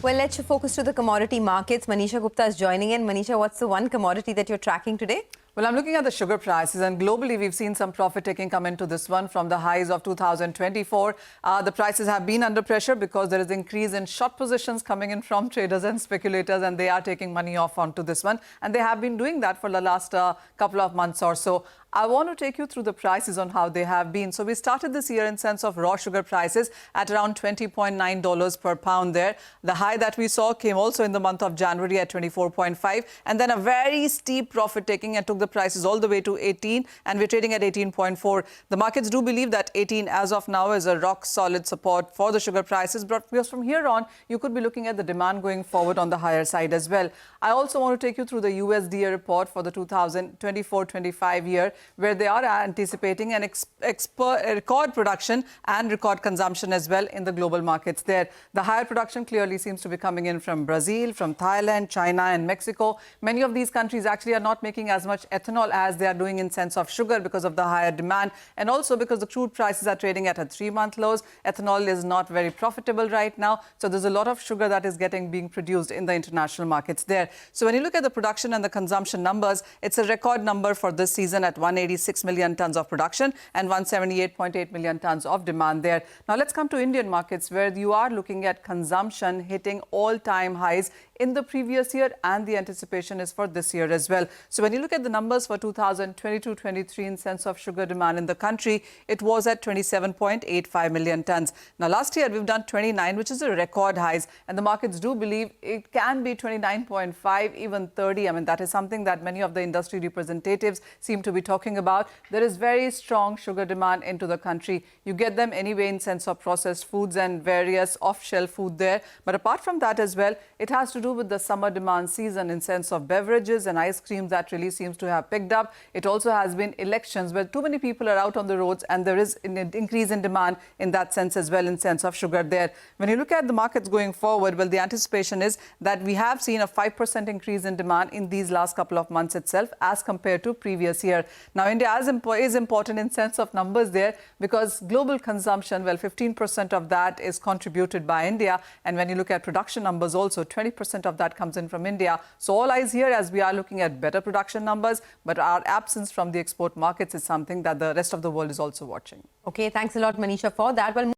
Well, let's focus to the commodity markets. Manisha Gupta is joining in. Manisha, what's the one commodity that you're tracking today? Well, I'm looking at the sugar prices, and globally we've seen some profit taking come into this one from the highs of 2024. The prices have been under pressure because there is increase in short positions coming in from traders and speculators, and they are taking money off onto this one. And they have been doing that for the last couple of months or so. I want to take you through the prices on how they have been. So we started this year in sense of raw sugar prices at around $20.9 per pound there. The high that we saw came also in the month of January at 24.5, and then a very steep profit taking and took the prices all the way to 18, and we're trading at 18.4. The markets do believe that 18 as of now is a rock solid support for the sugar prices, but because from here on you could be looking at the demand going forward on the higher side as well. I also want to take you through the USDA report for the 2024-25 year, where they are anticipating an record production and record consumption as well in the global markets there. The higher production clearly seems to be coming in from Brazil, from Thailand, China and Mexico. Many of these countries actually are not making as much ethanol as they are doing in sense of sugar because of the higher demand, and also because the crude prices are trading at a 3-month lows. Ethanol is not very profitable right now, so there's a lot of sugar that is being produced in the international markets there. So when you look at the production and the consumption numbers, it's a record number for this season at 186 million tons of production and 178.8 million tons of demand there. Now let's come to Indian markets, where you are looking at consumption hitting all-time highs in the previous year, and the anticipation is for this year as well. So when you look at the numbers for 2022-23 in sense of sugar demand in the country, it was at 27.85 million tons. Now last year we've done 29, which is a record highs, and the markets do believe it can be 29.5, even 30. I mean, that is something that many of the industry representatives seem to be talking about. There is very strong sugar demand into the country. You get them anyway in sense of processed foods and various off-shelf food there. But apart from that as well, it has to do with the summer demand season in sense of beverages and ice creams that really seems to have picked up. It also has been elections where too many people are out on the roads, and there is an increase in demand in that sense as well in sense of sugar there. When you look at the markets going forward, well, the anticipation is that we have seen a 5% increase in demand in these last couple of months itself as compared to previous year. Now, India is important in sense of numbers there, because global consumption, well, 15% of that is contributed by India. And when you look at production numbers also, 20% of that comes in from India. So all eyes here as we are looking at better production numbers, but our absence from the export markets is something that the rest of the world is also watching. Okay, thanks a lot, Manisha, for that. Well,